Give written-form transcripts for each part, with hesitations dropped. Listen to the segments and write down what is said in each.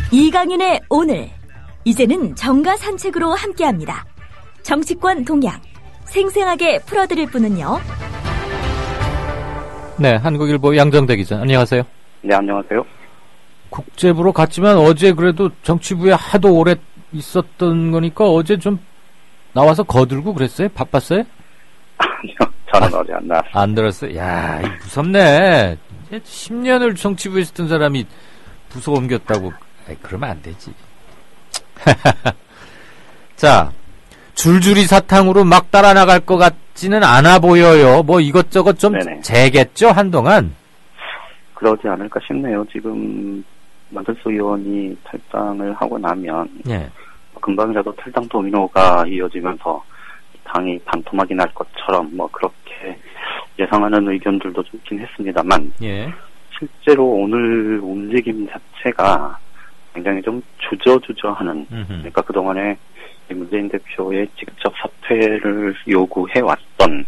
이강윤의 오늘, 이제는 정가 산책으로 함께합니다. 정치권 동향 생생하게 풀어드릴 분은요. 네, 한국일보 양정대 기자, 안녕하세요. 네, 안녕하세요. 국제부로 갔지만 어제 그래도 정치부에 하도 오래 있었던 거니까 어제 좀 나와서 거들고 그랬어요? 바빴어요? 아니요, 저는 어제 안 나왔어요. 안 들었어요? 야, 무섭네. 10년을 정치부에 있었던 사람이 부서 옮겼다고. 그러면 안 되지. 자, 줄줄이 사탕으로 막 따라 나갈 것 같지는 않아 보여요. 뭐 이것저것 좀 네네. 재겠죠, 한동안? 그러지 않을까 싶네요. 지금 만들수 의원이 탈당을 하고 나면 예. 금방이라도 탈당 도미노가 이어지면서 당이 반토막이 날 것처럼 뭐 그렇게 예상하는 의견들도 좀 있긴 했습니다만 예. 실제로 오늘 움직임 자체가 굉장히 좀 주저주저하는, 그러니까 그동안에 문재인 대표의 직접 사퇴를 요구해왔던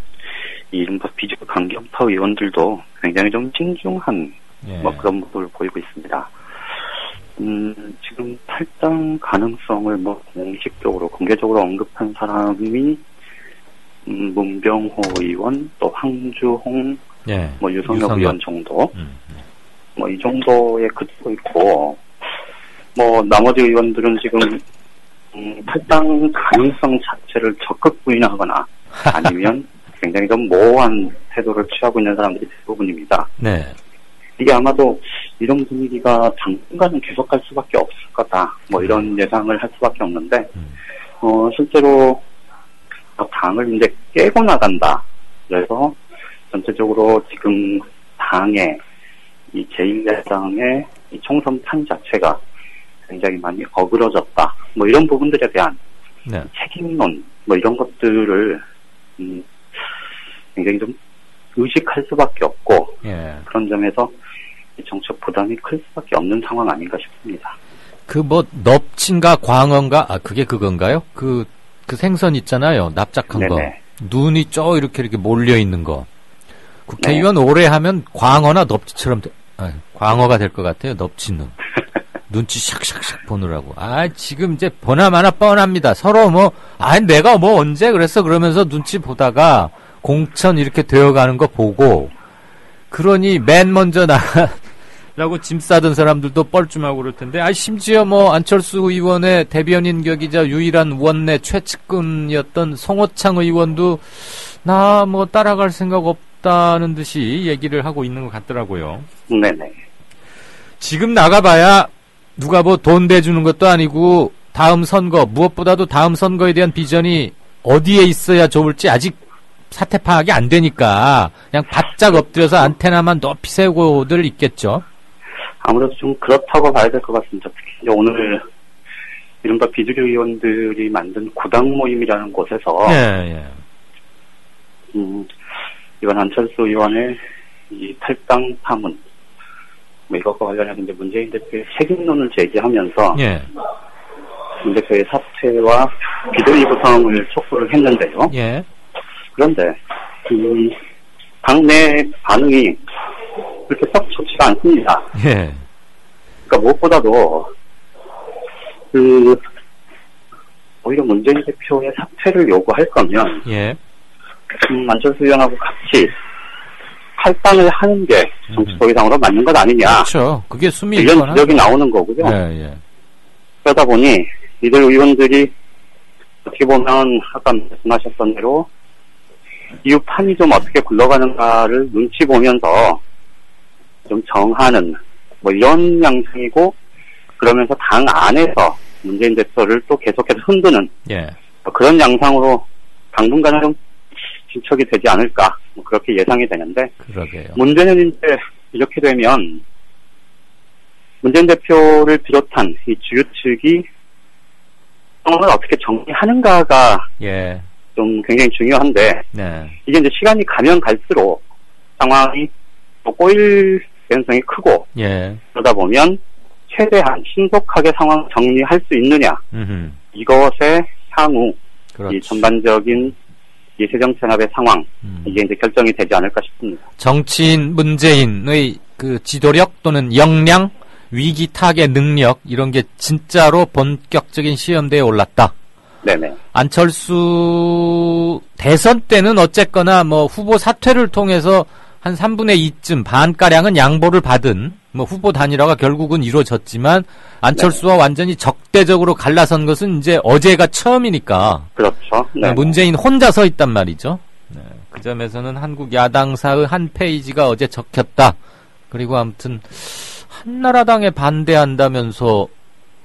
이 이른바 비주류 강경파 의원들도 굉장히 좀 신중한 뭐 그런 모습을 보이고 있습니다. 지금 탈당 가능성을 뭐 공식적으로 공개적으로 언급한 사람이 문병호 의원, 또 황주홍, 예. 뭐 유성엽 의원 정도, 뭐 이 정도에 그치고 있고, 뭐 나머지 의원들은 지금 탈당 가능성 자체를 적극 부인하거나 아니면 굉장히 좀 모호한 태도를 취하고 있는 사람들이 대부분입니다. 네. 이게 아마도 이런 분위기가 당분간은 계속할 수밖에 없을 거다. 뭐 이런 예상을 할 수밖에 없는데, 실제로 당을 이제 깨고 나간다. 그래서 전체적으로 지금 당의 이 제1야당의 이 총선 판 자체가 굉장히 많이 어그러졌다. 뭐 이런 부분들에 대한 네. 책임론, 뭐 이런 것들을 굉장히 좀 의식할 수밖에 없고, 예. 그런 점에서 정책 부담이 클 수밖에 없는 상황 아닌가 싶습니다. 그 뭐 넙친가 광어인가? 그게 그건가요? 그 생선 있잖아요. 납작한 네네. 거. 눈이 쪼 이렇게 몰려 있는 거. 국회의원 오래 하면 광어나 넙치처럼 광어가 될 것 같아요. 넙치 눈. 눈치 샥샥샥 보느라고. 지금 이제 보나마나 뻔합니다. 서로 내가 언제 그랬어? 그러면서 눈치 보다가 공천 이렇게 되어가는 거 보고, 그러니 맨 먼저 나라고 짐 싸던 사람들도 뻘쭘하고 그럴 텐데, 심지어 안철수 의원의 대변인 격이자 유일한 원내 최측근이었던 송호창 의원도 나 따라갈 생각 없다는 듯이 얘기를 하고 있는 것 같더라고요. 네네. 지금 나가봐야 누가 돈 대주는 것도 아니고, 다음 선거, 무엇보다도 다음 선거에 대한 비전이 어디에 있어야 좋을지 아직 사태 파악이 안 되니까 그냥 바짝 엎드려서 안테나만 높이 세우고들 있겠죠. 아무래도 좀 그렇다고 봐야 될 것 같습니다. 특히 오늘 이른바 비주류 의원들이 만든 구당 모임이라는 곳에서 예. 이번 안철수 의원의 이 탈당 파문, 이것과 관련해서 이제 문재인 대표의 책임론을 제기하면서 예. 문 대표의 사퇴와 비대위 구성을 촉구를 했는데요. 예. 그런데 당내 반응이 그렇게 썩 좋지가 않습니다. 예. 그러니까 무엇보다도 오히려 문재인 대표의 사퇴를 요구할 거면 예. 안철수 의원하고 같이 탈당을 하는 게 정치 도의상으로 맞는 것 아니냐. 그렇죠. 그게 숨이 이런 지적이 나오는 거고요. 예. 그러다 보니 이들 의원들이 어떻게 보면 아까 말씀하셨던 대로 이후 판이 좀 어떻게 굴러가는가를 눈치 보면서 좀 정하는 이런 양상이고, 그러면서 당 안에서 문재인 대표를 또 계속해서 흔드는 그런 양상으로 당분간은 좀 진척이 되지 않을까, 그렇게 예상이 되는데, 그러게요. 문제는 이제 이렇게 되면 문재인 대표를 비롯한 이 주요 측이 상황을 어떻게 정리하는가가 좀 굉장히 중요한데, 이게 이제 시간이 가면 갈수록 상황이 또 꼬일 가능성이 크고, 그러다 보면 최대한 신속하게 상황 정리할 수 있느냐, 이것에 향후 이 전반적인 이 세정연합의 상황, 이게 이제 결정이 되지 않을까 싶습니다. 정치인 문재인의 그 지도력 또는 역량, 위기 타개 능력 이런 게 진짜로 본격적인 시험대에 올랐다. 네네. 안철수 대선 때는 어쨌거나 뭐 후보 사퇴를 통해서 한 3분의 2쯤 반가량은 양보를 받은 뭐 후보 단일화가 결국은 이루어졌지만 안철수와 네. 완전히 적대적으로 갈라선 것은 이제 어제가 처음이니까. 그렇죠. 네. 문재인 혼자 서 있단 말이죠. 네. 그 점에서는 한국 야당사의 한 페이지가 어제 적혔다. 그리고 아무튼 한나라당에 반대한다면서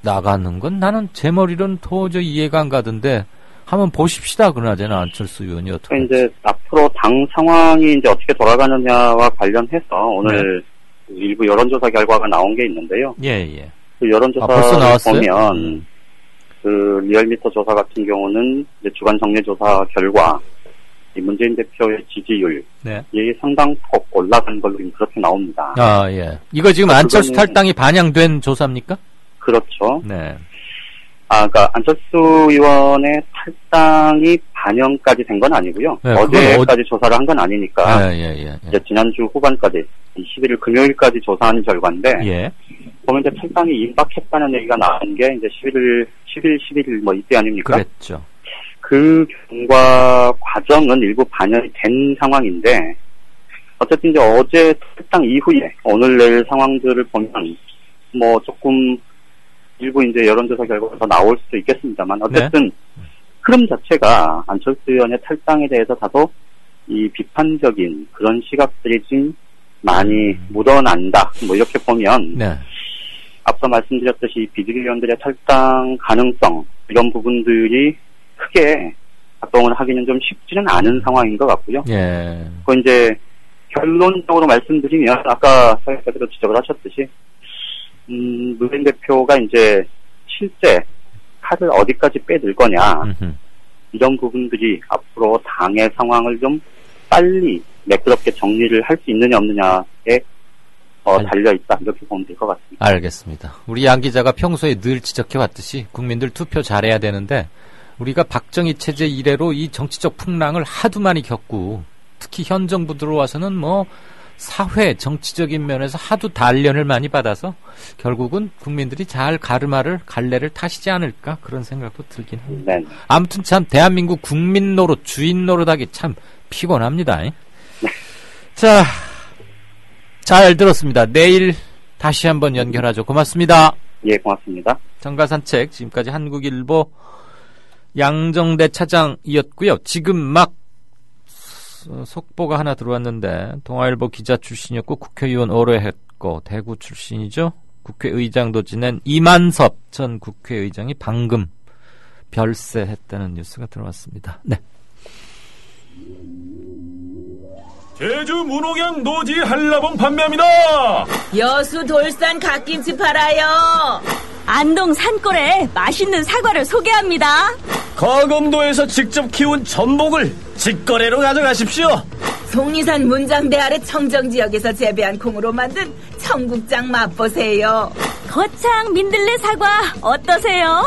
나가는 건 나는 제 머리로는 도저히 이해가 안 가던데 한번 보십시다. 그러나저나 안철수 의원이 어떻게 이제 앞으로 당 상황이 이제 어떻게 돌아가느냐와 관련해서 오늘 네. 일부 여론조사 결과가 나온 게 있는데요. 예. 그 여론조사를 보면 그 리얼미터 조사 같은 경우는 이제 주간 정례조사 결과 이 문재인 대표의 지지율 네. 이 상당폭 올라간 걸로 그렇게 나옵니다. 아 예. 이거 지금 안철수 탈당이 반영된 조사입니까? 그렇죠. 네. 그러니까 안철수 의원의 탈당이 반영까지 된 건 아니고요. 네, 어제까지 조사를 한 건 아니니까. 예. 이제 지난주 후반까지 11일 금요일까지 조사한 결과인데. 예. 보면 이제 탈당이 임박했다는 얘기가 나온 게 이제 11일 뭐 이때 아닙니까? 그랬죠. 그 경과 과정은 일부 반영이 된 상황인데 어쨌든 이제 어제 탈당 이후에 오늘 내일 상황들을 보면 뭐 조금 일부 이제 여론조사 결과가 더 나올 수도 있겠습니다만 어쨌든 네. 흐름 자체가 안철수 의원의 탈당에 대해서 다소 이 비판적인 그런 시각들이 좀 많이 묻어난다. 뭐 이렇게 보면 네. 앞서 말씀드렸듯이 비대위원들의 탈당 가능성 이런 부분들이 크게 작동을 하기는 좀 쉽지는 않은 상황인 것 같고요. 예. 그 이제 결론적으로 말씀드리면 아까 사회자께서 지적을 하셨듯이 문재인 대표가 이제 실제 칼을 어디까지 빼들 거냐 이런 부분들이 앞으로 당의 상황을 좀 빨리 매끄럽게 정리를 할 수 있느냐 없느냐에 달려있다 이렇게 보면 될 것 같습니다. 알겠습니다. 우리 양 기자가 평소에 늘 지적해왔듯이 국민들 투표 잘해야 되는데 우리가 박정희 체제 이래로 이 정치적 풍랑을 하도 많이 겪고 특히 현 정부 들어와서는 뭐 사회 정치적인 면에서 하도 단련을 많이 받아서 결국은 국민들이 잘 갈래를 타시지 않을까 그런 생각도 들긴 합니다. 네. 아무튼 참 대한민국 국민 노릇 주인 노릇하기 참 피곤합니다. 네. 자, 잘 들었습니다. 내일 다시 한번 연결하죠. 고맙습니다. 예, 고맙습니다. 정가산책 지금까지 한국일보 양정대 차장이었고요. 지금 막 속보가 하나 들어왔는데 동아일보 기자 출신이었고 국회의원 오래 했고 대구 출신이죠. 국회의장도 지낸 이만섭 전 국회의장이 방금 별세했다는 뉴스가 들어왔습니다. 네. 제주 문옥양 노지 한라봉 판매합니다. 여수 돌산 갓김치 팔아요. 안동 산골에 맛있는 사과를 소개합니다. 거금도에서 직접 키운 전복을 직거래로 가져가십시오. 속리산 문장대 아래 청정지역에서 재배한 콩으로 만든 청국장 맛보세요. 거창 민들레 사과 어떠세요?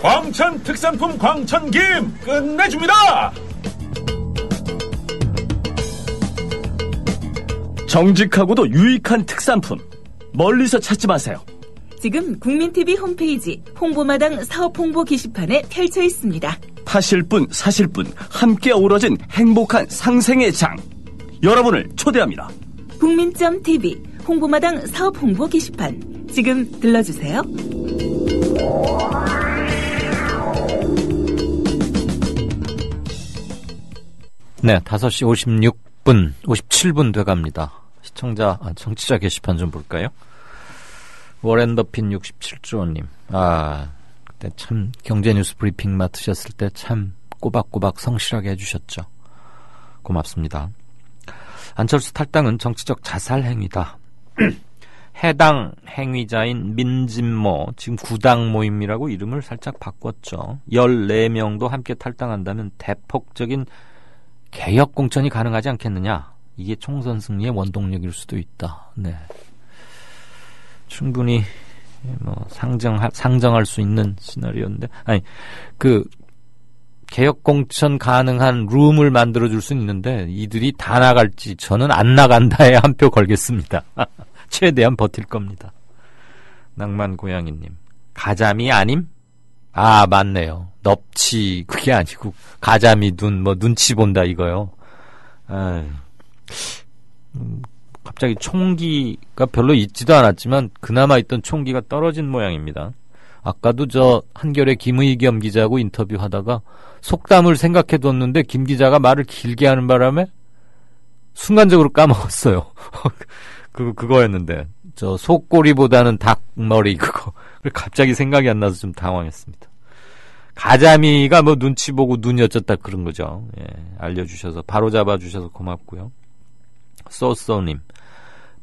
광천 특산품 광천김 끝내줍니다. 정직하고도 유익한 특산품 멀리서 찾지 마세요. 지금 국민TV 홈페이지 홍보마당 사업 홍보 게시판에 펼쳐 있습니다. 파실 분 사실 분 함께 어우러진 행복한 상생의 장 여러분을 초대합니다. 국민.tv 홍보마당 사업 홍보 게시판 지금 들러주세요. 네, 5시 57분 돼갑니다. 청취자 게시판 좀 볼까요? 워렌 버핏 67조님. 그때 참 경제뉴스 브리핑 맡으셨을 때 참 꼬박꼬박 성실하게 해주셨죠. 고맙습니다. 안철수 탈당은 정치적 자살 행위다. 해당 행위자인 민진모, 지금 구당 모임이라고 이름을 살짝 바꿨죠. 14명도 함께 탈당한다면 대폭적인 개혁 공천이 가능하지 않겠느냐. 이게 총선 승리의 원동력일 수도 있다. 네. 충분히 뭐 상정할 수 있는 시나리오인데, 개혁 공천 가능한 룸을 만들어 줄 수는 있는데 이들이 다 나갈지 저는 안 나간다에 한 표 걸겠습니다. 최대한 버틸 겁니다. 낭만고양이님. 가자미 아님? 아, 맞네요. 넙치, 그게 아니고, 가자미 눈치 본다, 이거요. 갑자기 총기가 별로 있지도 않았지만, 그나마 있던 총기가 떨어진 모양입니다. 아까도 한겨레 김의겸 기자하고 인터뷰하다가, 속담을 생각해뒀는데, 김 기자가 말을 길게 하는 바람에, 순간적으로 까먹었어요. 그거였는데, 속꼬리보다는 닭머리, 그거. 갑자기 생각이 안 나서 좀 당황했습니다. 가자미가 눈치 보고 눈이 어쩌다 그런 거죠. 예, 알려주셔서, 바로 잡아주셔서 고맙고요. 쏘쏘님.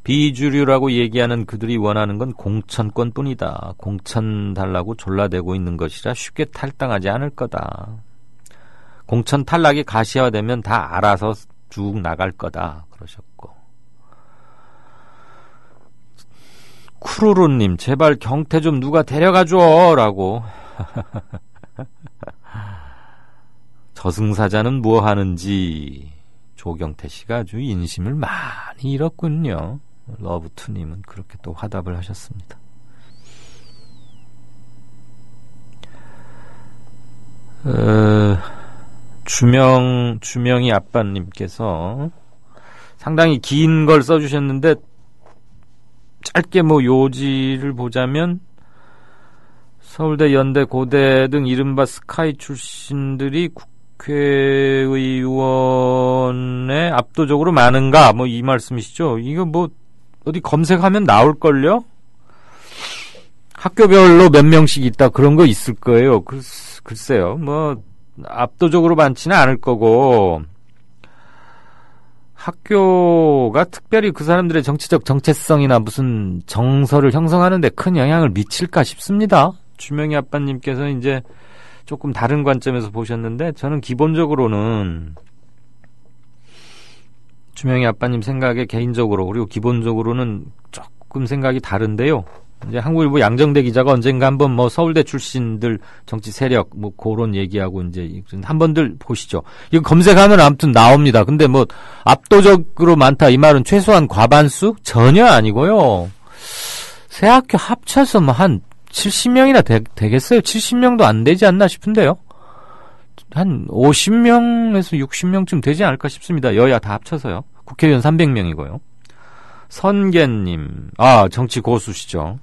비주류라고 얘기하는 그들이 원하는 건 공천권 뿐이다. 공천 달라고 졸라대고 있는 것이라 쉽게 탈당하지 않을 거다. 공천 탈락이 가시화되면 다 알아서 쭉 나갈 거다. 그러셨고. 쿠루루님, 제발 경태 좀 누가 데려가줘! 라고. 저승사자는 뭐 하는지, 조경태 씨가 아주 인심을 많이 잃었군요. 러브투님은 그렇게 또 화답을 하셨습니다. 주명이 아빠님께서 상당히 긴 걸 써주셨는데, 짧게 요지를 보자면, 서울대, 연대, 고대 등 이른바 스카이 출신들이 국회의원에 압도적으로 많은가? 이 말씀이시죠? 이거 어디 검색하면 나올걸요? 학교별로 몇 명씩 있다, 그런 거 있을 거예요. 글쎄요. 압도적으로 많지는 않을 거고, 학교가 특별히 그 사람들의 정치적 정체성이나 무슨 정서를 형성하는 데 큰 영향을 미칠까 싶습니다. 주명이 아빠님께서 이제 조금 다른 관점에서 보셨는데, 저는 기본적으로는 주명이 아빠님 생각에 개인적으로, 그리고 기본적으로는 조금 생각이 다른데요. 이제 한국일보 양정대 기자가 언젠가 한번 서울대 출신들 정치 세력 그런 얘기하고 이제 한번들 보시죠. 이거 검색하면 아무튼 나옵니다. 근데 압도적으로 많다 이 말은 최소한 과반수? 전혀 아니고요. 세 학교 합쳐서 한 70명이나 되겠어요? 70명도 안 되지 않나 싶은데요. 한 50명에서 60명쯤 되지 않을까 싶습니다. 여야 다 합쳐서요. 국회의원 300명이고요. 선계님, 정치 고수시죠.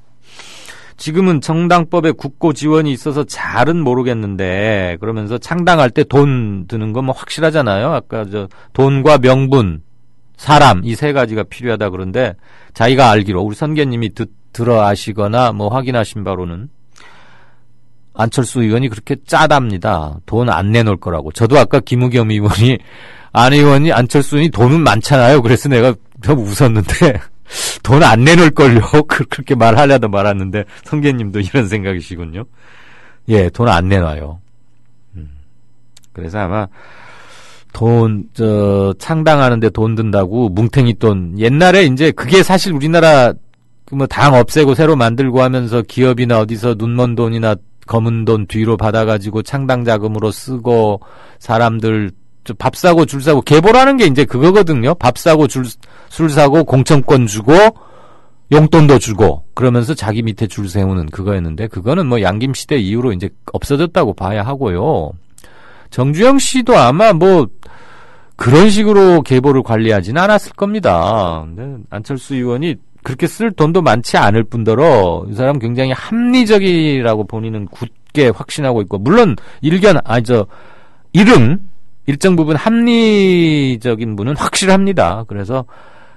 지금은 정당법에 국고 지원이 있어서 잘은 모르겠는데, 그러면서 창당할 때 돈 드는 거 확실하잖아요. 아까 돈과 명분, 사람, 이 세 가지가 필요하다 그런데, 자기가 알기로, 우리 선계님이 들어 아시거나 확인하신 바로는, 안철수 의원이 그렇게 짜답니다. 돈 안 내놓을 거라고. 저도 아까 김우겸 의원이, 안 의원이 안철수 의원이 돈은 많잖아요. 그래서 내가 좀 웃었는데, 돈 안 내놓을걸요. 그렇게 말하려다 말았는데, 성계님도 이런 생각이시군요. 예, 돈 안 내놔요. 그래서 아마, 창당하는데 돈 든다고, 뭉탱이 돈. 옛날에 이제 그게 사실 우리나라, 당 없애고 새로 만들고 하면서 기업이나 어디서 눈먼 돈이나 검은 돈 뒤로 받아가지고 창당 자금으로 쓰고, 사람들, 밥 사고 줄 사고, 계보라는 게 이제 그거거든요. 밥 사고 술 사고 공천권 주고 용돈도 주고 그러면서 자기 밑에 줄 세우는 그거였는데, 그거는 양김시대 이후로 이제 없어졌다고 봐야 하고요. 정주영 씨도 아마 그런 식으로 계보를 관리하지는 않았을 겁니다. 근데 안철수 의원이 그렇게 쓸 돈도 많지 않을 뿐더러 이 사람 굉장히 합리적이라고 본인은 굳게 확신하고 있고, 물론 일정 부분 합리적인 분은 확실합니다. 그래서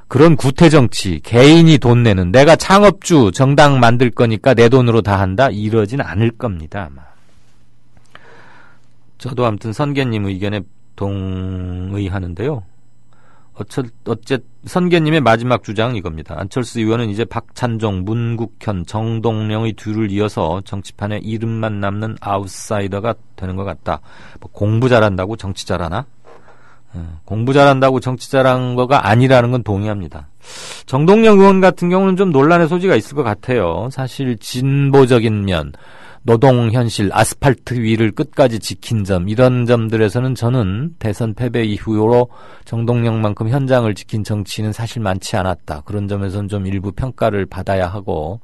그런 구태정치, 개인이 돈 내는, 내가 창업주, 정당 만들 거니까 내 돈으로 다 한다, 이러진 않을 겁니다, 아마. 저도 아무튼 선계님 의견에 동의하는데요. 선계님의 마지막 주장은 이겁니다. 안철수 의원은 이제 박찬종, 문국현, 정동영의 뒤를 이어서 정치판에 이름만 남는 아웃사이더가 되는 것 같다. 공부 잘한다고 정치 잘하나? 공부 잘한다고 정치 잘한 거가 아니라는 건 동의합니다. 정동영 의원 같은 경우는 좀 논란의 소지가 있을 것 같아요. 사실 진보적인 면, 노동 현실, 아스팔트 위를 끝까지 지킨 점, 이런 점들에서는 저는 대선 패배 이후로 정동영만큼 현장을 지킨 정치인은 사실 많지 않았다. 그런 점에서는 좀 일부 평가를 받아야 하고,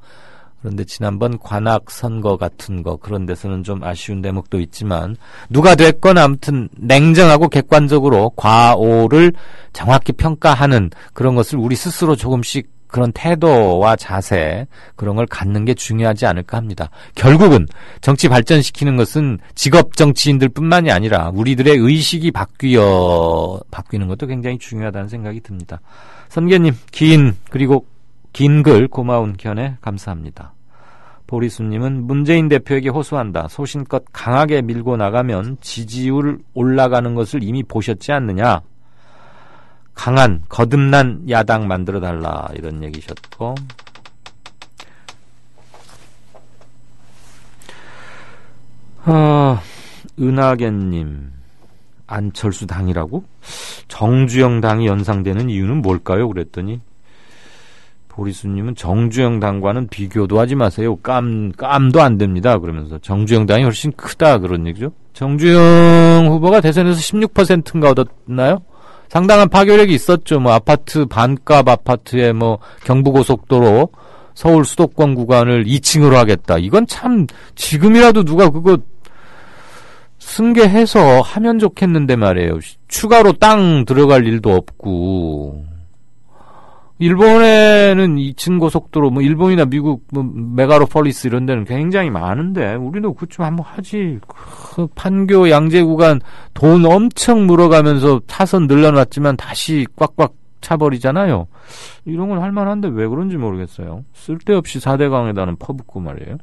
그런데 지난번 관악 선거 같은 거 그런 데서는 좀 아쉬운 대목도 있지만 누가 됐건 아무튼 냉정하고 객관적으로 과오를 정확히 평가하는 그런 것을 우리 스스로 조금씩 그런 태도와 자세 그런 걸 갖는 게 중요하지 않을까 합니다. 결국은 정치 발전시키는 것은 직업 정치인들 뿐만이 아니라 우리들의 의식이 바뀌는 것도 굉장히 중요하다는 생각이 듭니다. 선계님 그리고 긴 글 고마운 견해 감사합니다. 보리수님은 문재인 대표에게 호소한다. 소신껏 강하게 밀고 나가면 지지율 올라가는 것을 이미 보셨지 않느냐. 강한 거듭난 야당 만들어달라 이런 얘기셨고 은하계님 안철수 당이라고? 정주영 당이 연상되는 이유는 뭘까요? 그랬더니 보리수님은 정주영 당과는 비교도 하지 마세요. 깜도 안 됩니다. 그러면서 정주영 당이 훨씬 크다 그런 얘기죠. 정주영 후보가 대선에서 16%인가 얻었나요? 상당한 파괴력이 있었죠. 뭐 아파트 반값 아파트에 뭐 경부고속도로 서울 수도권 구간을 2층으로 하겠다. 이건 참 지금이라도 누가 그거 승계해서 하면 좋겠는데 말이에요. 추가로 땅 들어갈 일도 없고 일본에는 2층 고속도로 뭐 일본이나 미국 뭐 메가로폴리스 이런 데는 굉장히 많은데 우리도 그쯤 한번 하지. 그 판교 양재 구간 돈 엄청 물어가면서 차선 늘려놨지만 다시 꽉꽉 차버리잖아요. 이런 건 할만한데 왜 그런지 모르겠어요. 쓸데없이 4대강에다는 퍼붓고 말이에요.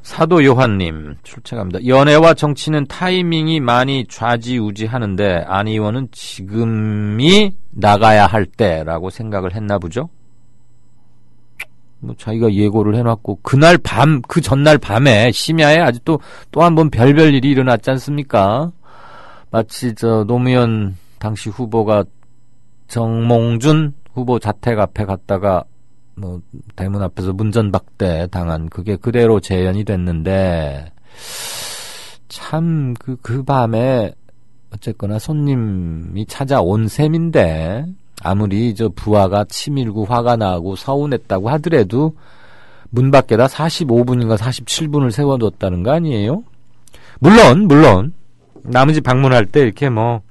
사도 요한님 출첵합니다. 연애와 정치는 타이밍이 많이 좌지우지하는데 안 의원은 지금이 나가야 할 때라고 생각을 했나 보죠. 뭐 자기가 예고를 해놨고 그 전날 밤에 심야에 아직도 또 한 번 별별 일이 일어났지 않습니까? 마치 노무현 당시 후보가 정몽준 후보 자택 앞에 갔다가 뭐 대문 앞에서 문전박대 당한 그게 그대로 재현이 됐는데 참 그 밤에 어쨌거나 손님이 찾아온 셈인데 아무리 부하가 치밀고 화가 나고 서운했다고 하더라도 문 밖에다 45분인가 47분을 세워뒀다는 거 아니에요? 물론 남의 집 방문할 때 이렇게 뭐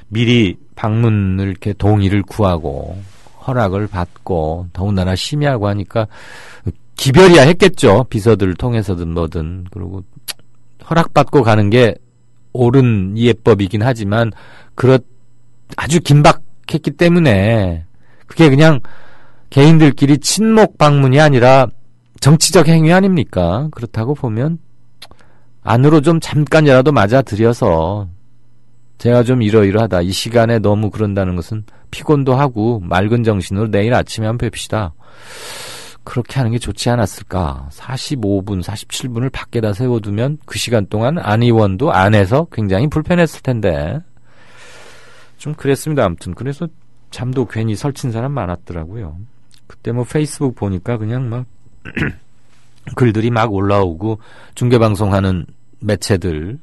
미리 방문을 이렇게 동의를 구하고 허락을 받고 더군다나 심야하고 하니까 기별이야 했겠죠. 비서들을 통해서든 뭐든. 그리고 허락받고 가는 게 옳은 예법이긴 하지만 아주 긴박했기 때문에 그게 그냥 개인들끼리 친목 방문이 아니라 정치적 행위 아닙니까? 그렇다고 보면 안으로 좀 잠깐이라도 맞아들여서 제가 좀 이러이러하다. 이 시간에 너무 그런다는 것은 피곤도 하고 맑은 정신으로 내일 아침에 한번 뵙시다. 그렇게 하는 게 좋지 않았을까. 45분, 47분을 밖에다 세워두면 그 시간 동안 안 의원도 안에서 굉장히 불편했을 텐데. 좀 그랬습니다. 아무튼 그래서 잠도 괜히 설친 사람 많았더라고요. 그때 뭐 페이스북 보니까 그냥 막 글들이 막 올라오고 중계방송하는 매체들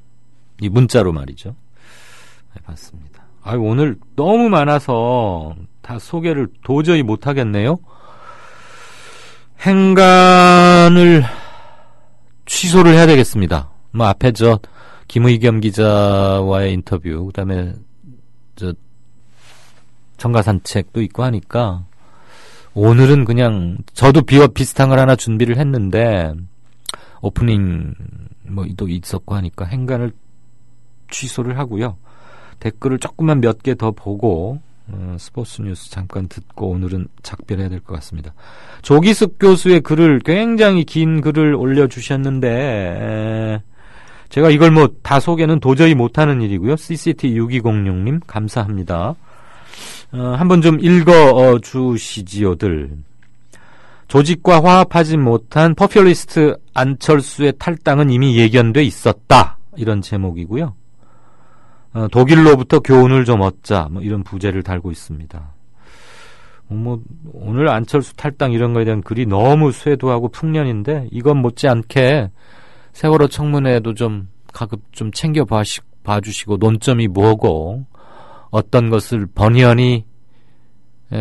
이 문자로 말이죠. 봤습니다. 오늘 너무 많아서 다 소개를 도저히 못하겠네요. 행간을 취소를 해야 되겠습니다. 뭐 앞에 김의겸 기자와의 인터뷰, 그다음에 정가산책도 있고 하니까 오늘은 그냥 저도 비슷한 걸 하나 준비를 했는데 오프닝 뭐도 있었고 하니까 행간을 취소를 하고요. 댓글을 조금만 몇 개 더 보고 스포츠 뉴스 잠깐 듣고 오늘은 작별해야 될 것 같습니다. 조기숙 교수의 글을 굉장히 긴 글을 올려주셨는데 제가 이걸 뭐 다 소개는 도저히 못하는 일이고요. CCT6206님 감사합니다. 한번 좀 읽어주시지요들. 조직과 화합하지 못한 퍼퓰리스트 안철수의 탈당은 이미 예견돼 있었다. 이런 제목이고요. 독일로부터 교훈을 좀 얻자 이런 부제를 달고 있습니다. 오늘 안철수 탈당 이런 거에 대한 글이 너무 쇄도하고 풍년인데 이건 못지않게 세월호 청문회도 좀 가급 좀 챙겨 봐주시고 논점이 뭐고 어떤 것을 번연히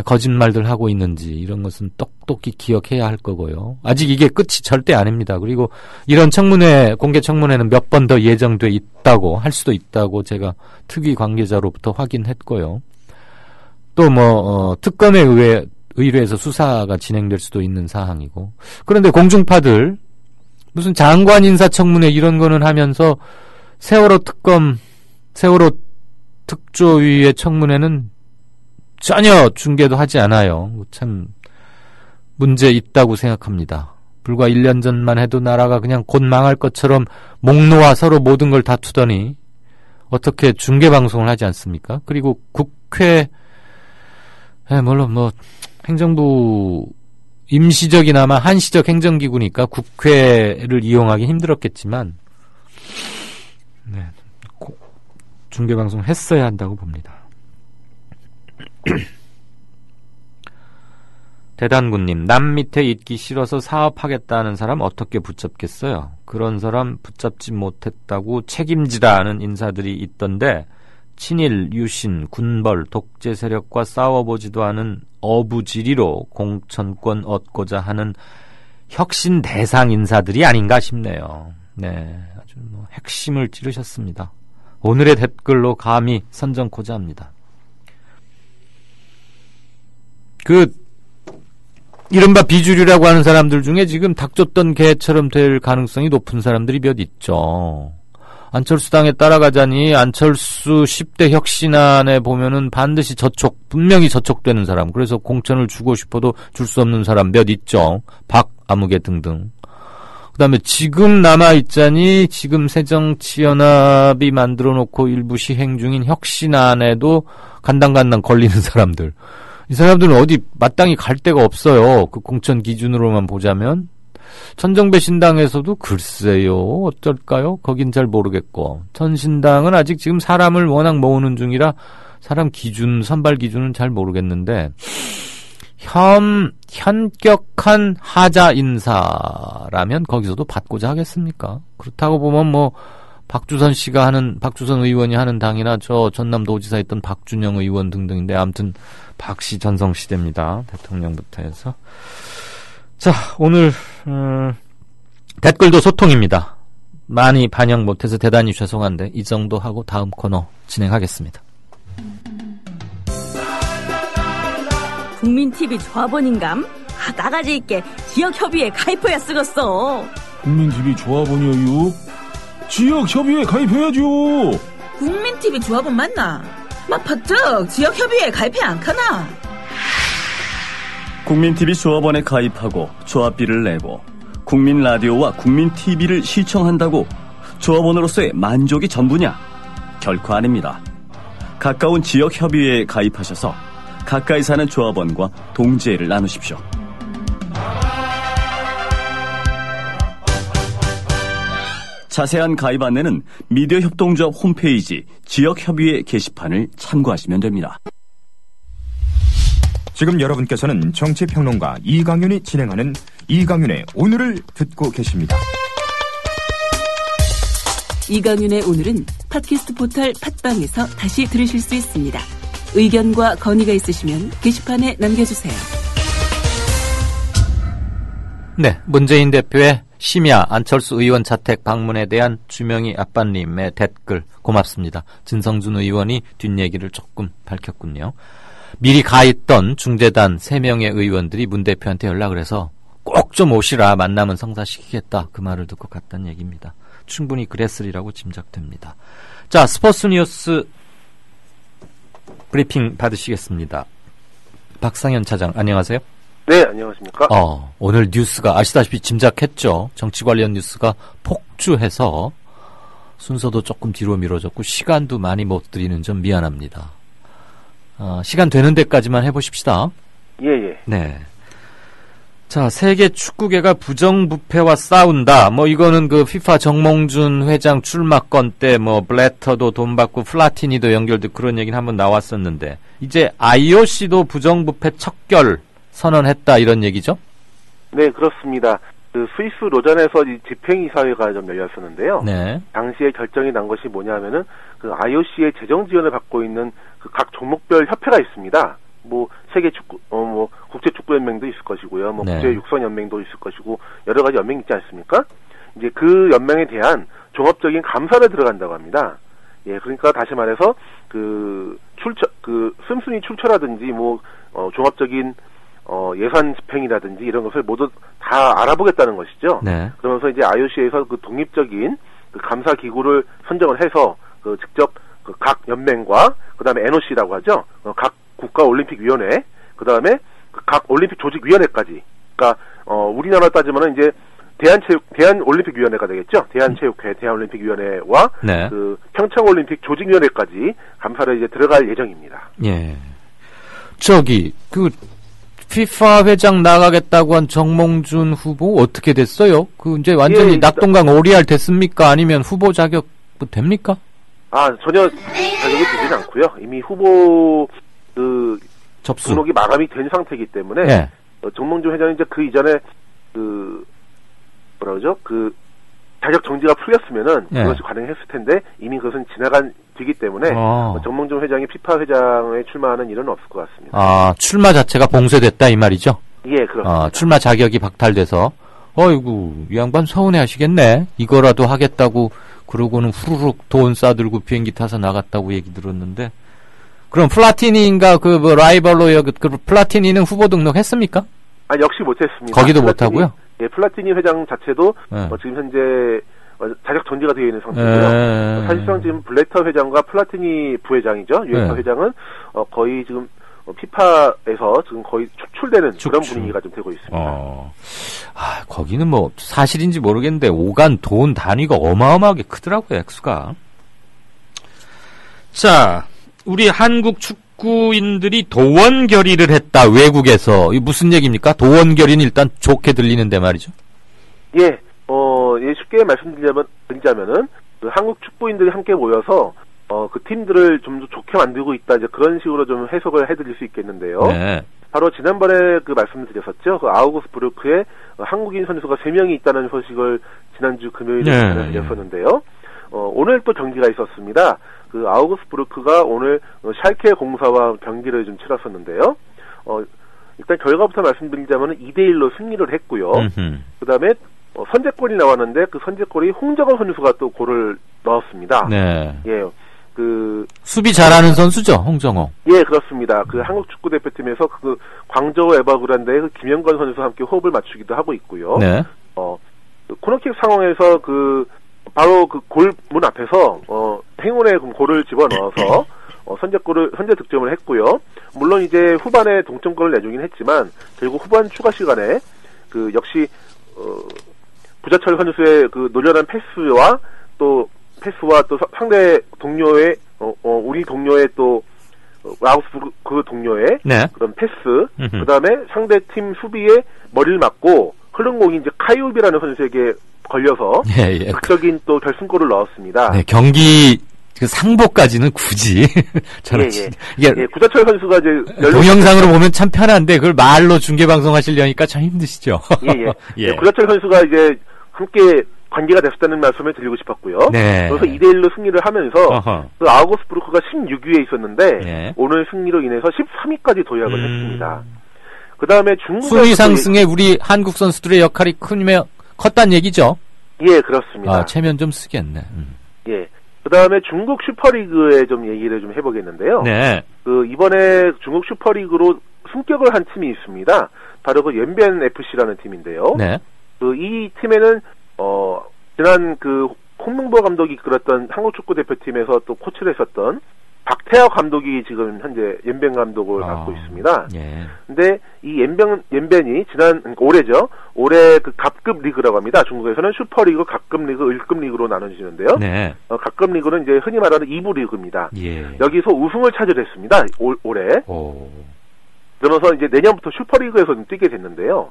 거짓말들 하고 있는지 이런 것은 똑똑히 기억해야 할 거고요. 아직 이게 끝이 절대 아닙니다. 그리고 이런 청문회, 공개 청문회는 몇 번 더 예정돼 있다고, 할 수도 있다고 제가 특위 관계자로부터 확인했고요. 또 특검에 의뢰해서 수사가 진행될 수도 있는 사항이고. 그런데 공중파들 무슨 장관 인사청문회 이런 거는 하면서 세월호 특검, 세월호 특조위의 청문회는 전혀 중계도 하지 않아요. 참 문제 있다고 생각합니다. 불과 1년 전만 해도 나라가 그냥 곧 망할 것처럼 목 놓아 서로 모든 걸 다투더니 어떻게 중계 방송을 하지 않습니까? 그리고 국회, 물론 행정부 임시적이나마 한시적 행정기구니까 국회를 이용하기 힘들었겠지만, 네, 중계 방송 했어야 한다고 봅니다. 대단군님, 남 밑에 있기 싫어서 사업하겠다는 사람 어떻게 붙잡겠어요? 그런 사람 붙잡지 못했다고 책임지라는 인사들이 있던데, 친일, 유신, 군벌, 독재 세력과 싸워보지도 않은 어부지리로 공천권 얻고자 하는 혁신 대상 인사들이 아닌가 싶네요. 네, 아주 핵심을 찌르셨습니다. 오늘의 댓글로 감히 선정코자 합니다. 이른바 비주류라고 하는 사람들 중에 지금 닭 쫓던 개처럼 될 가능성이 높은 사람들이 몇 있죠. 안철수 당에 따라가자니 안철수 10대 혁신안에 보면은 반드시 분명히 저촉되는 사람, 그래서 공천을 주고 싶어도 줄 수 없는 사람 몇 있죠. 박아무개 등등. 그 다음에 지금 남아있자니 지금 새정치연합이 만들어 놓고 일부 시행 중인 혁신안에도 간당간당 걸리는 사람들. 이 사람들은 어디 마땅히 갈 데가 없어요. 그 공천 기준으로만 보자면. 천정배 신당에서도 글쎄요, 어쩔까요? 거긴 잘 모르겠고. 천신당은 아직 지금 사람을 워낙 모으는 중이라 사람 기준, 선발 기준은 잘 모르겠는데, 현격한 하자 인사라면 거기서도 받고자 하겠습니까? 그렇다고 보면 박주선 의원이 하는 당이나 저 전남도지사 있던 박준영 의원 등등인데, 아무튼 박씨 전성시대입니다. 대통령부터 해서. 자, 오늘 댓글도 소통입니다. 많이 반영 못해서 대단히 죄송한데 이 정도 하고 다음 코너 진행하겠습니다. 국민TV 조합원인감? 나가지 있게 지역협의회 가입해야 쓰겠어. 국민TV 조합원이요? 지역협의회 가입해야죠. 국민TV 조합원 맞나? 바짝 지역협의회 가입해 안 가나? 국민TV 조합원에 가입하고 조합비를 내고 국민라디오와 국민TV를 시청한다고 조합원으로서의 만족이 전부냐? 결코 아닙니다. 가까운 지역협의회에 가입하셔서 가까이 사는 조합원과 동지애를 나누십시오. 자세한 가입 안내는 미디어협동조합 홈페이지 지역협의회 게시판을 참고하시면 됩니다. 지금 여러분께서는 정치평론가 이강윤이 진행하는 이강윤의 오늘을 듣고 계십니다. 이강윤의 오늘은 팟캐스트 포털 팟빵에서 다시 들으실 수 있습니다. 의견과 건의가 있으시면 게시판에 남겨주세요. 네, 문재인 대표의 심야 안철수 의원 자택 방문에 대한 주명희 아빠님의 댓글 고맙습니다. 진성준 의원이 뒷얘기를 조금 밝혔군요. 미리 가있던 중재단 3명의 의원들이 문 대표한테 연락을 해서 꼭 좀 오시라, 만나면 성사시키겠다, 그 말을 듣고 갔다는 얘기입니다. 충분히 그랬으리라고 짐작됩니다. 자, 스포츠 뉴스 브리핑 받으시겠습니다. 박상현 차장, 안녕하세요. 네, 안녕하십니까. 오늘 뉴스가 아시다시피 짐작했죠. 정치 관련 뉴스가 폭주해서 순서도 조금 뒤로 미뤄졌고 시간도 많이 못 드리는 점 미안합니다. 시간 되는 데까지만 해보십시다. 예. 네. 자, 세계 축구계가 부정부패와 싸운다. 이거는 그 FIFA 정몽준 회장 출마건 때 블래터도 돈 받고 플라티니도 연결돼 그런 얘기는 한번 나왔었는데, 이제 IOC도 부정부패 척결 선언했다, 이런 얘기죠? 네, 그렇습니다. 그 스위스 로잔에서 이 집행이사회가 좀 열렸었는데요. 네. 당시에 결정이 난 것이 뭐냐면은 그 IOC의 재정 지원을 받고 있는 그 각 종목별 협회가 있습니다. 뭐 세계 축구, 뭐 국제 축구 연맹도 있을 것이고요. 뭐 네. 국제 육선 연맹도 있을 것이고 여러 가지 연맹이 있지 않습니까? 이제 그 연맹에 대한 종합적인 감사를 들어간다고 합니다. 예, 그러니까 다시 말해서 그 씀씀이 출처라든지 뭐 종합적인 예산 집행이라든지 이런 것을 모두 다 알아보겠다는 것이죠. 네. 그러면서 이제 IOC에서 그 독립적인 그 감사 기구를 선정을 해서 그 직접 그 각 연맹과 그다음에 NOC라고 하죠. 각 국가올림픽위원회, 그다음에 각 올림픽 조직위원회까지. 그러니까 우리나라 따지면은 이제 대한올림픽위원회가 되겠죠. 대한체육회, 대한올림픽위원회와 네. 그 평창올림픽 조직위원회까지 감사를 이제 들어갈 예정입니다. 예. 그 FIFA 회장 나가겠다고 한 정몽준 후보 어떻게 됐어요? 그 이제 완전히 낙동강 오리알 됐습니까? 아니면 후보 자격 됩니까? 전혀 자격이 되지는 않고요. 이미 후보 접수 등록이 마감이 된 상태이기 때문에 예. 정몽준 회장이 이제 그 이전에 자격 정지가 풀렸으면은 예. 그것이 가능했을 텐데 이미 그것은 지나간 뒤기 때문에 정몽준 회장이 피파 회장에 출마하는 일은 없을 것 같습니다. 출마 자체가 봉쇄됐다 이 말이죠? 예, 그렇습니다. 출마 자격이 박탈돼서 어이구 이 양반 서운해하시겠네. 이거라도 하겠다고 그러고는 후루룩 돈 싸들고 비행기 타서 나갔다고 얘기 들었는데 그럼 플라티니인가 그 뭐 라이벌로요 그 플라티니는 후보 등록했습니까? 역시 못했습니다. 거기도 못하고요? 예, 플라티니 회장 자체도 지금 현재 자격 정지가 되어 있는 상태고요. 사실상 지금 블래터 회장과 플라티니 부회장이죠. UEFA 회장은 거의 지금 피파에서 지금 거의 축출되는 그런 분위기가 좀 되고 있습니다. 거기는 뭐 사실인지 모르겠는데 오간 돈 단위가 어마어마하게 크더라고요, 액수가. 자, 우리 한국 축구인들이 도원 결의를 했다, 외국에서. 이 무슨 얘기입니까? 도원 결의는 일단 좋게 들리는데 말이죠. 예, 쉽게 말씀드리자면은 그 한국 축구인들이 함께 모여서 그 팀들을 좀 더 좋게 만들고 있다, 이제 그런 식으로 좀 해석을 해드릴 수 있겠는데요. 네. 바로 지난번에 그 말씀을 드렸었죠. 그 아우구스부르크에 한국인 선수가 3명이 있다는 소식을 지난주 금요일에 전해드렸었는데요. 오늘 또 경기가 있었습니다. 그 아우구스부르크가 오늘 샬케 04와 경기를 좀 치렀었는데요. 일단 결과부터 말씀드리자면 2대1로 승리를 했고요. 그 다음에 선제골이 나왔는데 그 선제골이 홍정호 선수가 또 골을 넣었습니다. 네. 예. 수비 잘하는 선수죠, 홍정호. 예, 그렇습니다. 그 한국 축구 대표팀에서 그 광저우 에버그란데의 그 김영건 선수와 함께 호흡을 맞추기도 하고 있고요. 네. 그 코너킥 상황에서 바로 그 골문 앞에서 행운의 골을 집어넣어서 선제 득점을 했고요. 물론 이제 후반에 동점골을 내주긴 했지만 결국 후반 추가 시간에 그 역시 구자철 선수의 그 노련한 패스와 또 상대 동료의 우리 동료의 또 아우스부르크 동료의 그런 패스, 그다음에 상대 팀 수비에 머리를 맞고 흐른 공이 이제 카이웁이라는 선수에게 걸려서 극적인 또 결승골을 넣었습니다. 네, 경기 그 상보까지는 굳이 저는 이게 구자철 선수가 이제 동영상으로 보면 참 편한데 그걸 말로 중계 방송하시려니까 참 힘드시죠. 예. 구자철 선수가 이제 함께 관계가 됐었다는 말씀을 드리고 싶었고요. 네. 그래서 2대1로 승리를 하면서 그 아우구스부르크가 16위에 있었는데 오늘 승리로 인해서 13위까지 도약을 했습니다. 그 다음에 중국 순위 상승에 우리 한국 선수들의 역할이 컸단 얘기죠. 예, 그렇습니다. 체면 좀 쓰겠네. 예. 그 다음에 중국 슈퍼리그에 좀 얘기를 좀 해보겠는데요. 네. 이번에 중국 슈퍼리그로 승격을 한 팀이 있습니다. 바로 그 연변 FC라는 팀인데요. 네. 이 팀에는 지난 홍명보 감독이 이끌었던 한국 축구 대표팀에서 또 코치를 했었던 박태하 감독이 지금 현재 연변 감독을 맡고 있습니다. 근데 이 연변이 올해죠. 올해 그 갑급 리그라고 합니다. 중국에서는 슈퍼리그, 갑급 리그, 1급 리그로 나눠지는데요. 네. 갑급 리그는 이제 흔히 말하는 2부 리그입니다. 예. 여기서 우승을 차지했습니다. 올해. 그러면서 이제 내년부터 슈퍼리그에서 뛰게 됐는데요.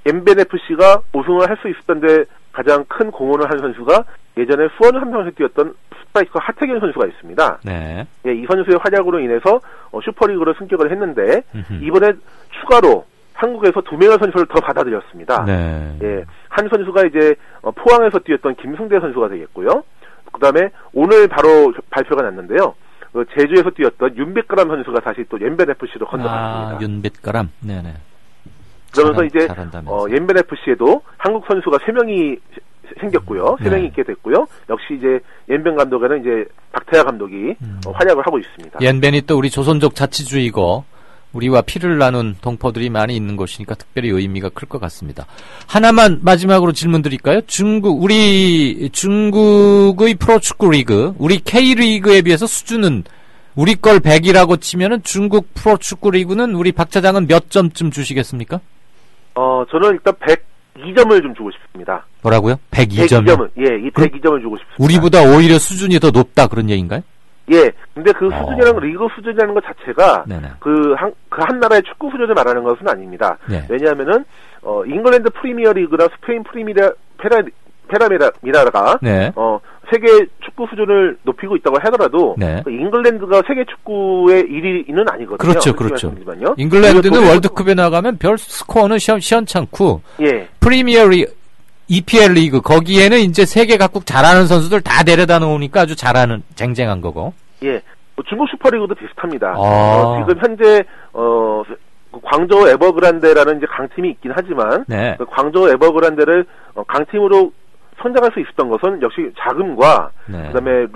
연변 FC가 우승을 할 수 있었던데 가장 큰 공헌을 한 선수가 예전에 수원 한명에서 뛰었던 스트라이커 하태경 선수가 있습니다. 네. 예, 이 선수의 활약으로 인해서 슈퍼리그로 승격을 했는데 이번에 추가로 한국에서 2명의 선수를 더 받아들였습니다. 네. 예, 한 선수가 이제 포항에서 뛰었던 김승대 선수가 되겠고요. 그다음에 오늘 바로 발표가 났는데요. 제주에서 뛰었던 윤빛가람 선수가 다시 또 옌벤 FC로 건너갔습니다. 윤빛가람, 네네. 그러면서 이제 옌벤 FC에도 한국 선수가 3명이 생겼고요. 3명이 있게 됐고요. 역시 이제 옌벤 감독에는 이제 박태하 감독이 활약을 하고 있습니다. 옌벤이 또 우리 조선족 자치주의고 우리와 피를 나눈 동포들이 많이 있는 곳이니까 특별히 의미가 클 것 같습니다. 하나만 마지막으로 질문 드릴까요? 중국의 프로축구 리그, 우리 K리그에 비해서 수준은 우리 걸 100이라고 치면은 중국 프로축구 리그는 우리 박 차장은 몇 점쯤 주시겠습니까? 저는 일단 102점을 좀 주고 싶습니다. 뭐라고요? 102점을? 이 102점을 주고 싶습니다. 우리보다 오히려 수준이 더 높다 그런 얘기인가요? 예. 근데 그 수준이라는 리그 수준이라는 것 자체가 한 나라의 축구 수준을 말하는 것은 아닙니다. 네. 왜냐하면은 잉글랜드 프리미어 리그나 스페인 페라미라가 세계 축구 수준을 높이고 있다고 하더라도 잉글랜드가 세계 축구의 1위는 아니거든요. 그렇죠. 잉글랜드는 월드컵에 나가면 별 스코어는 시원찮고 프리미어 리그 EPL 리그 거기에는 이제 세계 각국 잘하는 선수들 다 데려다 놓으니까 아주 잘하는 쟁쟁한 거고. 예. 중국 슈퍼리그도 비슷합니다. 지금 현재 광저우 에버그란데라는 이제 강팀이 있긴 하지만 그 광저우 에버그란데를 강팀으로 성장할 수 있었던 것은 역시 자금과 그다음에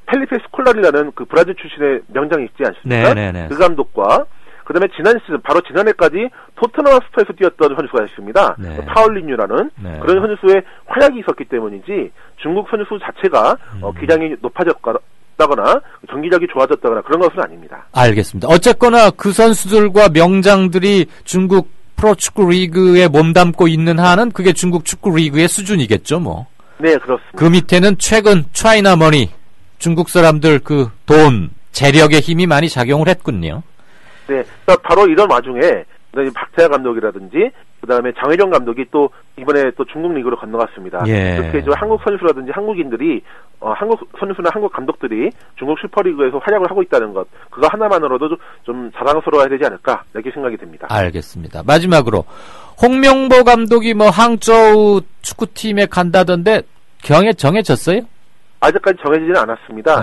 펠리페 스콜라리라는 그 브라질 출신의 명장이 있지 않습니까? 그 감독과 그다음에 지난 시즌 바로 지난해까지 토트넘 스퍼에서 뛰었던 선수가 있습니다. 파울리뉴라는 그런 선수의 활약이 있었기 때문이지 중국 선수 자체가 기량이 높아졌다거나 경기력이 좋아졌다거나 그런 것은 아닙니다. 알겠습니다. 어쨌거나 그 선수들과 명장들이 중국 프로축구 리그에 몸담고 있는 한은 그게 중국 축구 리그의 수준이겠죠, 뭐. 네, 그렇습니다. 그 밑에는 최근 차이나 머니, 중국 사람들 그 돈, 재력의 힘이 많이 작용을 했군요. 네, 바로 이런 와중에 박태하 감독이라든지 그다음에 장혜령 감독이 또 이번에 또 중국 리그로 건너갔습니다. 그렇게 한국 선수라든지 한국인들이 한국 선수나 한국 감독들이 중국 슈퍼리그에서 활약을 하고 있다는 것, 그거 하나만으로도 좀 자랑스러워야 되지 않을까 이렇게 생각이 듭니다. 알겠습니다. 마지막으로 홍명보 감독이 뭐 항저우 축구팀에 간다던데 정해졌어요? 아직까지 정해지지는 않았습니다.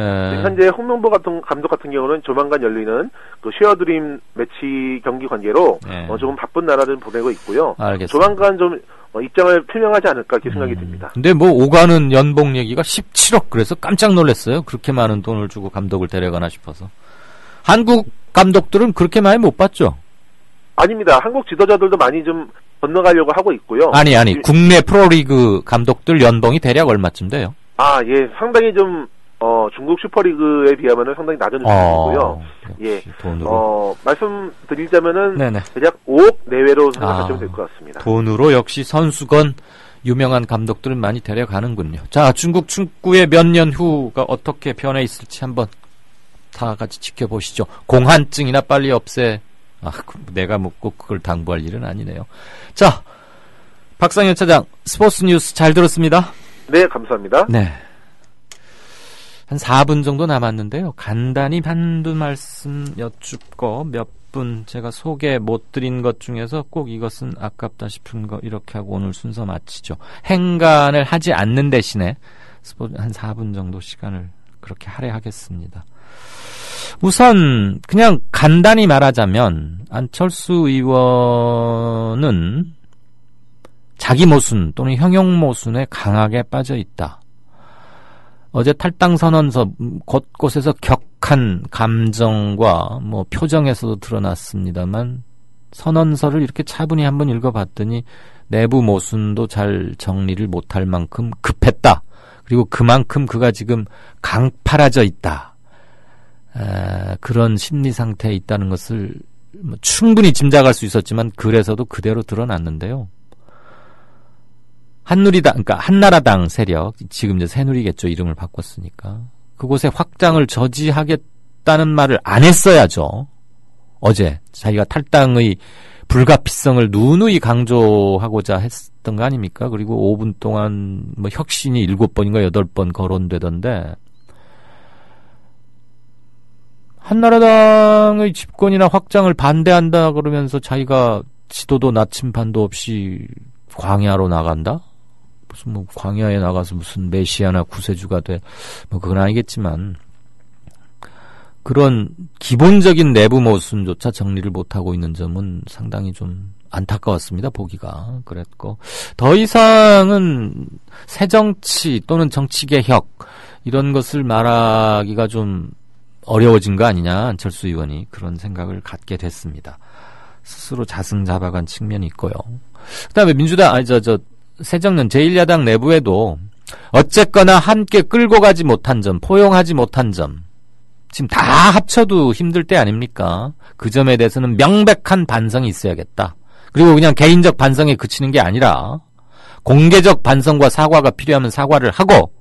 현재 홍명보 감독 같은 경우는 조만간 열리는 그 쉐어드림 매치 경기 관계로 조금 바쁜 나라를 보내고 있고요. 알겠습니다. 조만간 좀 입장을 표명하지 않을까 이렇게 생각이 듭니다. 근데 뭐 오가는 연봉 얘기가 17억 그래서 깜짝 놀랐어요. 그렇게 많은 돈을 주고 감독을 데려가나 싶어서. 한국 감독들은 그렇게 많이 못 받죠? 아닙니다. 한국 지도자들도 많이 좀 건너가려고 하고 있고요. 아니 국내 프로리그 감독들 연봉이 대략 얼마쯤 돼요? 상당히 좀 중국 슈퍼리그에 비하면은 상당히 낮은 수준이고요. 돈으로 말씀드리자면은 대략 5억 내외로 생각하시면 될 것 같습니다. 돈으로 역시 선수건 유명한 감독들은 많이 데려가는군요. 자, 중국 축구의 몇 년 후가 어떻게 변해 있을지 한번 다 같이 지켜보시죠. 공한증이나 빨리 없애. 내가 뭐 꼭 그걸 당부할 일은 아니네요. 자, 박상현 차장 스포츠 뉴스 잘 들었습니다. 네, 감사합니다. 네. 한 4분 정도 남았는데요. 간단히 한두 말씀 여쭙고 몇 분 제가 소개 못 드린 것 중에서 꼭 이것은 아깝다 싶은 거 이렇게 하고 오늘 순서 마치죠. 행간을 하지 않는 대신에 한 4분 정도 시간을 그렇게 할애하겠습니다. 우선 그냥 간단히 말하자면 안철수 의원은 자기 모순 또는 형용 모순에 강하게 빠져 있다. 어제 탈당 선언서 곳곳에서 격한 감정과 뭐 표정에서도 드러났습니다만 선언서를 이렇게 차분히 한번 읽어봤더니 내부 모순도 잘 정리를 못할 만큼 급했다. 그리고 그만큼 그가 지금 강팔아져 있다. 그런 심리 상태에 있다는 것을 충분히 짐작할 수 있었지만 그래서도 그대로 드러났는데요. 그러니까 한나라당 세력, 지금 이제 새누리겠죠, 이름을 바꿨으니까. 그곳에 확장을 저지하겠다는 말을 안 했어야죠. 어제 자기가 탈당의 불가피성을 누누이 강조하고자 했던 거 아닙니까? 그리고 5분 동안 뭐 혁신이 7번인가 8번 거론되던데, 한나라당의 집권이나 확장을 반대한다 그러면서 자기가 지도도 나침반도 없이 광야로 나간다? 무슨 뭐 광야에 나가서 무슨 메시아나 구세주가 돼? 뭐 그건 아니겠지만 그런 기본적인 내부 모순조차 정리를 못하고 있는 점은 상당히 좀 안타까웠습니다. 보기가 그랬고, 더 이상은 새정치 또는 정치개혁 이런 것을 말하기가 좀 어려워진 거 아니냐, 안철수 의원이 그런 생각을 갖게 됐습니다. 스스로 자승자박한 측면이 있고요. 그다음에 민주당 새정년 제1야당 내부에도 어쨌거나 함께 끌고 가지 못한 점, 포용하지 못한 점, 지금 다 합쳐도 힘들 때 아닙니까? 그 점에 대해서는 명백한 반성이 있어야겠다. 그리고 그냥 개인적 반성에 그치는 게 아니라 공개적 반성과 사과가 필요하면 사과를 하고,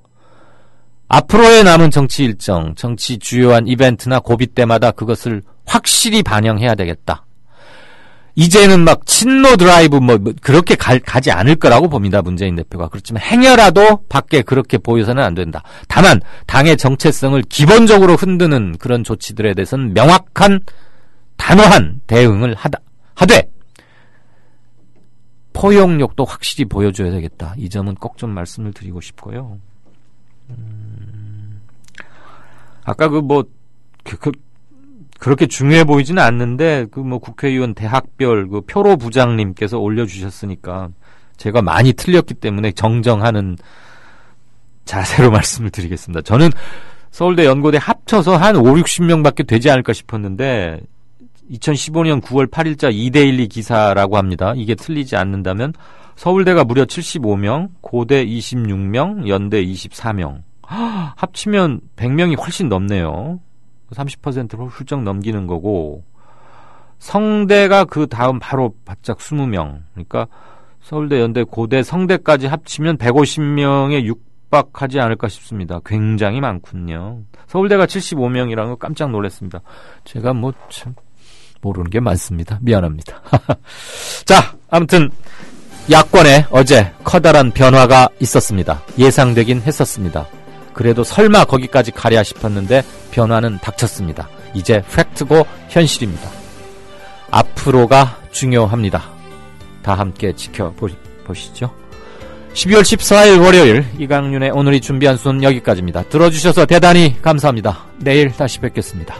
앞으로의 남은 정치 일정, 정치 주요한 이벤트나 고비 때마다 그것을 확실히 반영해야 되겠다. 이제는 막 친노 드라이브 그렇게 가지 않을 거라고 봅니다. 문재인 대표가. 그렇지만 행여라도 밖에 그렇게 보여서는 안 된다. 다만 당의 정체성을 기본적으로 흔드는 그런 조치들에 대해서는 명확한 단호한 대응을 하되 포용력도 확실히 보여줘야 되겠다. 이 점은 꼭 좀 말씀을 드리고 싶고요. 아까 그렇게 중요해 보이지는 않는데, 국회의원 대학별 표로 부장님께서 올려주셨으니까, 제가 많이 틀렸기 때문에 정정하는 자세로 말씀을 드리겠습니다. 저는 서울대 연고대 합쳐서 한 5-60명밖에 되지 않을까 싶었는데, 2015년 9월 8일자 2대12 기사라고 합니다. 이게 틀리지 않는다면, 서울대가 무려 75명, 고대 26명, 연대 24명. 합치면 100명이 훨씬 넘네요. 30%로 훌쩍 넘기는 거고, 성대가 그 다음 바로 바짝 20명. 그러니까 서울대, 연대, 고대, 성대까지 합치면 150명에 육박하지 않을까 싶습니다. 굉장히 많군요. 서울대가 75명이라는 거 깜짝 놀랐습니다. 제가 참 모르는 게 많습니다. 미안합니다. 자, 아무튼 야권에 어제 커다란 변화가 있었습니다. 예상되긴 했었습니다. 그래도 설마 거기까지 가랴 싶었는데 변화는 닥쳤습니다. 이제 팩트고 현실입니다. 앞으로가 중요합니다. 다 함께 지켜보시죠. 12월 14일 월요일 이강윤의 오늘이 준비한 순 여기까지입니다. 들어주셔서 대단히 감사합니다. 내일 다시 뵙겠습니다.